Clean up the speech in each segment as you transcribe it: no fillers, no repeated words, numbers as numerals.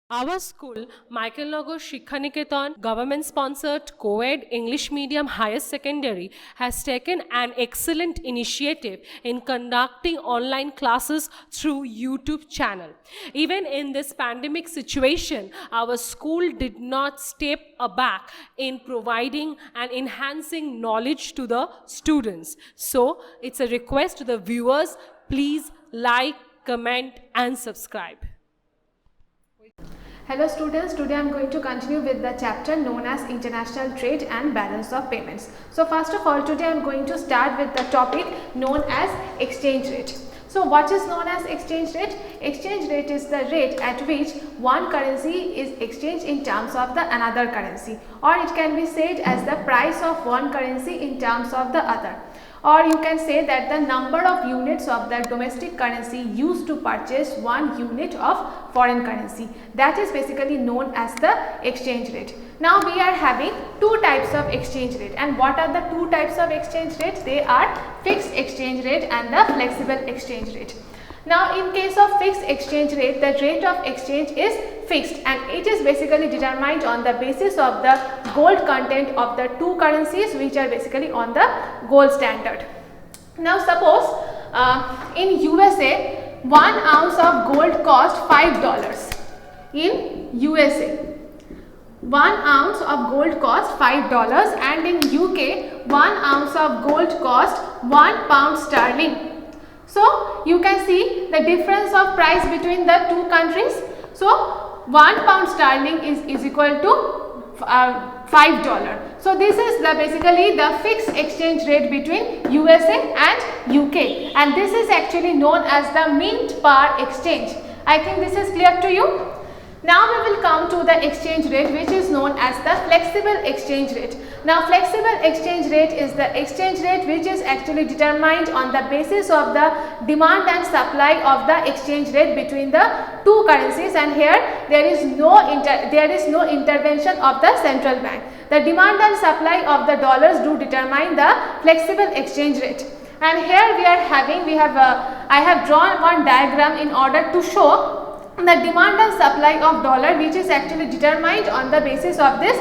Our school, Michael Nagar Shikhaniketan, government-sponsored co-ed English medium higher secondary, has taken an excellent initiative in conducting online classes through YouTube channel. Even in this pandemic situation, our school did not step aback in providing and enhancing knowledge to the students. So, it's a request to the viewers, please like, comment and subscribe. Hello students, today I am going to continue with the chapter known as International Trade and Balance of Payments. So first of all, today I am going to start with the topic known as exchange rate. So what is known as exchange rate? Exchange rate is the rate at which one currency is exchanged in terms of the another currency, or it can be said as the price of one currency in terms of the other. Or you can say that the number of units of the domestic currency used to purchase one unit of foreign currency. That is basically known as the exchange rate. Now we are having two types of exchange rate. And what are the two types of exchange rates? They are fixed exchange rate and the flexible exchange rate. Now in case of fixed exchange rate, the rate of exchange is fixed and it is basically determined on the basis of the gold content of the two currencies, which are basically on the gold standard. Now suppose in USA 1 ounce of gold cost $5. In USA 1 ounce of gold cost $5 and in UK 1 ounce of gold cost £1 sterling. So you can see the difference of price between the two countries. So £1 sterling is equal to $5. So this is the basically the fixed exchange rate between USA and UK, and this is actually known as the mint par exchange. I think this is clear to you. Now we will come to the exchange rate, which is known as the flexible exchange rate. Now flexible exchange rate is the exchange rate which is actually determined on the basis of the demand and supply of the exchange rate between the two currencies, and here there is no intervention of the central bank. The demand and supply of the dollars do determine the flexible exchange rate. And here we are having I have drawn one diagram in order to show the demand and supply of dollar, which is actually determined on the basis of this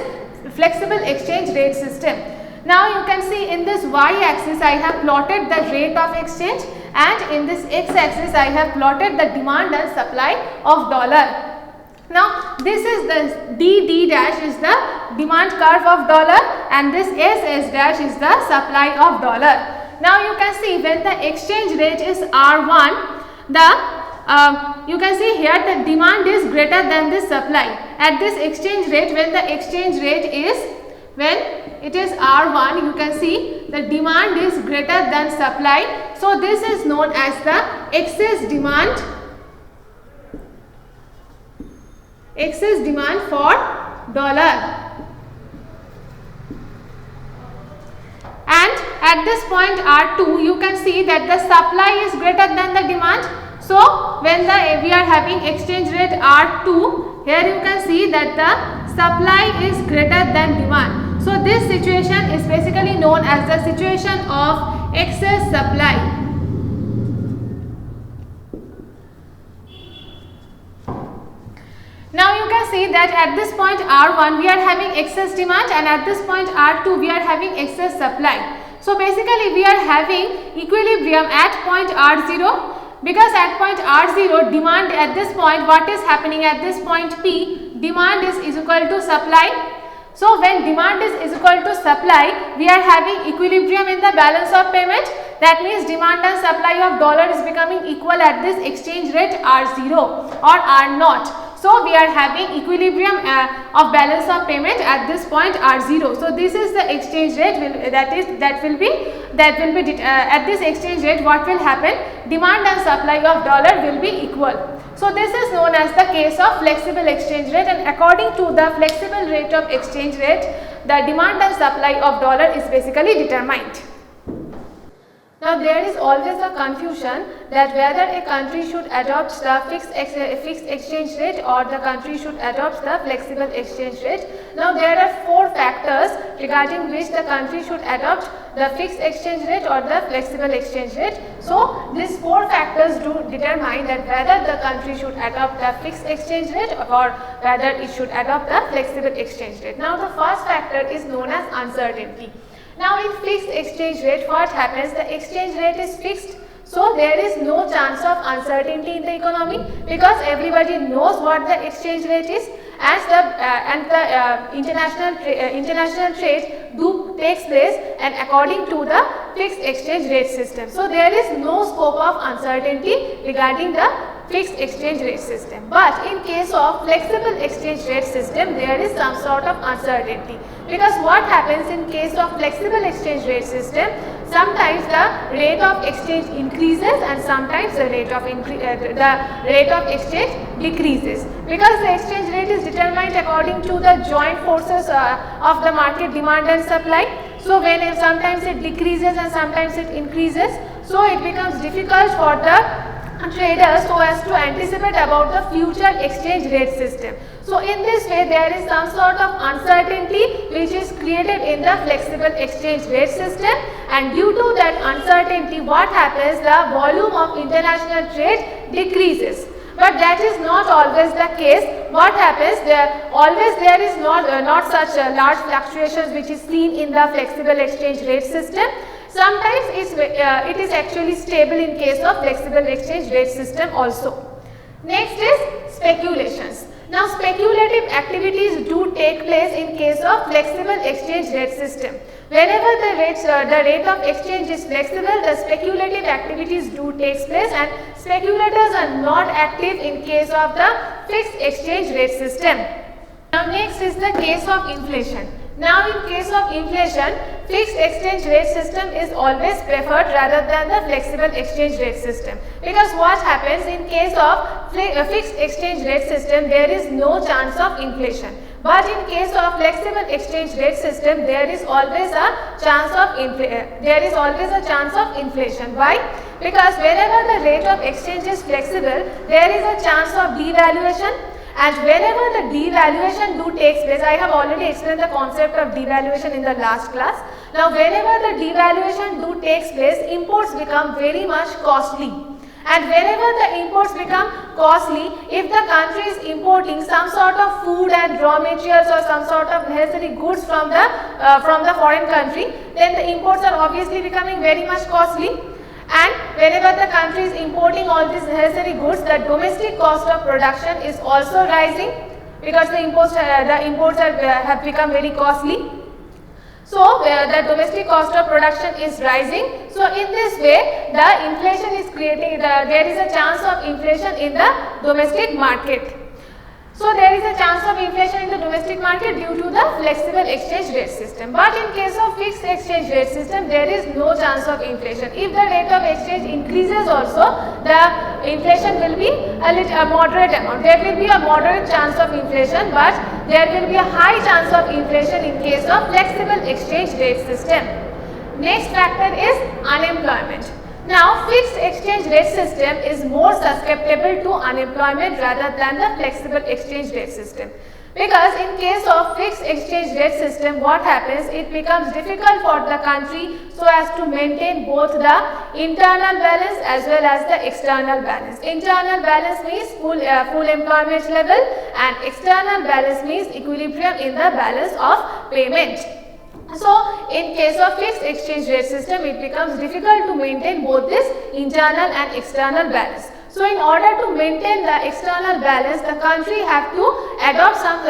flexible exchange rate system. Now you can see in this y-axis I have plotted the rate of exchange, and in this x-axis I have plotted the demand and supply of dollar. Now this is the D dash is the demand curve of dollar, and this S dash is the supply of dollar. Now you can see when the exchange rate is R1, you can see here the demand is greater than the supply. At this exchange rate, when the exchange rate is, when it is R1, you can see the demand is greater than supply. So this is known as the excess demand for dollar. And at this point R2, you can see that the supply is greater than the demand. So when we are having exchange rate R2, here you can see that the supply is greater than demand. So this situation is basically known as the situation of excess supply. Now you can see that at this point R1 we are having excess demand, and at this point R2 we are having excess supply. So basically we are having equilibrium at point R0. Because at point R0 demand at this point, what is happening at this point P, demand is equal to supply. So when demand is equal to supply, we are having equilibrium in the balance of payment. That means demand and supply of dollar is becoming equal at this exchange rate R0 or R0. So we are having equilibrium of balance of payment at this point R0. So this is the exchange rate that will be at this exchange rate. What will happen? Demand and supply of dollar will be equal. So this is known as the case of flexible exchange rate, and according to the flexible rate of exchange rate, the demand and supply of dollar is basically determined. Now there is always a confusion that whether a country should adopt the fixed exchange rate or the country should adopt the flexible exchange rate. Now there are 4 factors regarding which the country should adopt the fixed exchange rate or the flexible exchange rate. So these 4 factors do determine that whether the country should adopt the fixed exchange rate or whether it should adopt the flexible exchange rate. Now the first factor is known as uncertainty. Now in fixed exchange rate, what happens? The exchange rate is fixed, so there is no chance of uncertainty in the economy because everybody knows what the exchange rate is, and the international trade do takes place and according to the fixed exchange rate system. So there is no scope of uncertainty regarding the fixed exchange rate system. But in case of flexible exchange rate system, there is some sort of uncertainty, because what happens in case of flexible exchange rate system, sometimes the rate of exchange increases and sometimes the rate of exchange decreases, because the exchange rate is determined according to the joint forces of the market demand and supply. So when sometimes it decreases and sometimes it increases, so it becomes difficult for the traders so as to anticipate about the future exchange rate system. So in this way there is some sort of uncertainty which is created in the flexible exchange rate system, and due to that uncertainty, what happens? The volume of international trade decreases. But that is not always the case. What happens? There is not such large fluctuations which is seen in the flexible exchange rate system. Sometimes it is actually stable in case of flexible exchange rate system also. Next is speculations. Now speculative activities do take place in case of flexible exchange rate system. Whenever the rate of exchange is flexible, the speculative activities do take place, and speculators are not active in case of the fixed exchange rate system. Now next is the case of inflation. Now in case of inflation, fixed exchange rate system is always preferred rather than the flexible exchange rate system, because what happens in case of fixed exchange rate system, there is no chance of inflation. But in case of flexible exchange rate system, there is always a chance of inflation. Why? Because whenever the rate of exchange is flexible, there is a chance of devaluation. And whenever the devaluation do takes place, I have already explained the concept of devaluation in the last class. Now whenever the devaluation do takes place, imports become very much costly. And whenever the imports become costly, if the country is importing some sort of food and raw materials or some sort of necessary goods from the foreign country, then the imports are obviously becoming very much costly. And whenever the country is importing all these necessary goods, the domestic cost of production is also rising, because the imports have become very costly. So the domestic cost of production is rising. So in this way, the inflation is creating, there is a chance of inflation in the domestic market. So there is a chance of inflation in the domestic market due to the flexible exchange rate system. But in case of fixed exchange rate system, there is no chance of inflation. If the rate of exchange increases also, the inflation will be a moderate amount. There will be a moderate chance of inflation, but there will be a high chance of inflation in case of flexible exchange rate system. Next factor is unemployment. Now fixed exchange rate system is more susceptible to unemployment rather than the flexible exchange rate system, because in case of fixed exchange rate system, what happens? It becomes difficult for the country so as to maintain both the internal balance as well as the external balance. Internal balance means full employment level, and external balance means equilibrium in the balance of payment. So in case of fixed exchange rate system, it becomes difficult to maintain both this internal and external balance. So in order to maintain the external balance, the country have to adopt some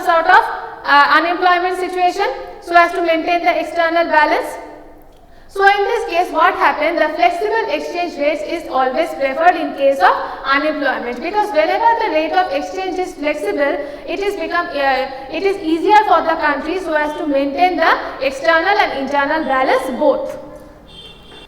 sort of unemployment situation so as to maintain the external balance. So in this case, what happens? The flexible exchange rate is always preferred in case of unemployment, because whenever the rate of exchange is flexible, it is easier for the country so as to maintain the external and internal balance both.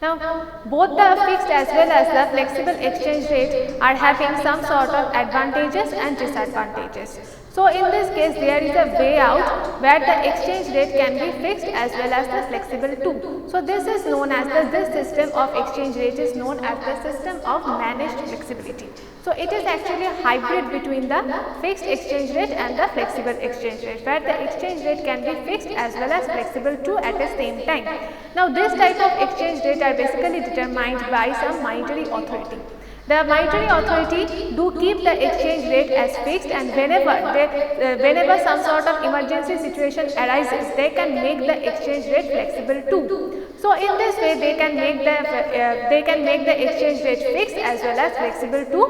Now, both the fixed as well as the flexible exchange rate are having some sort of advantages and disadvantages. So in this case there is a way out where the exchange rate can be fixed as well as the flexible too. So this is known as this system of exchange rate is known as the system of managed flexibility. So it is actually a hybrid between the fixed exchange rate and the flexible exchange rate, where the exchange rate can be fixed as well as flexible too at the same time. Now this type of exchange rate are basically determined by some monetary authority. The monetary authority do keep the exchange rate as fixed, and whenever some sort of emergency situation arises, they can make the exchange rate flexible too. So in this way they can make the exchange rate fixed as well as flexible too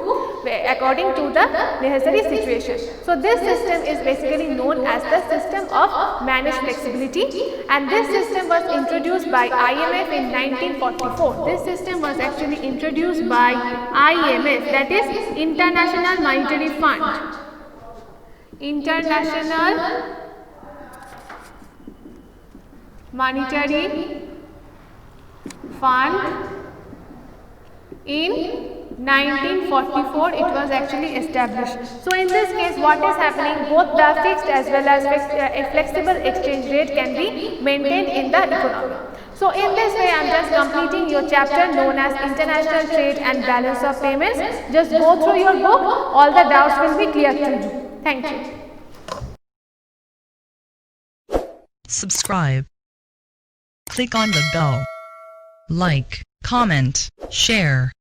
according to the necessary situation. So this system is basically known as the system of managed flexibility, and this system was introduced by IMF in 1944. This system was actually introduced by IMF, that is International Monetary Fund. International Monetary Fund. In 1944 it was actually established. So in this case what is happening, both the fixed as well as flexible exchange rate can be maintained in the economy. So in this way I am just completing your chapter known as International Trade and Balance of Payments. Just go through your book, all the doubts will be clear to you. Thank you. Subscribe. Click on the bell. Like, comment, share.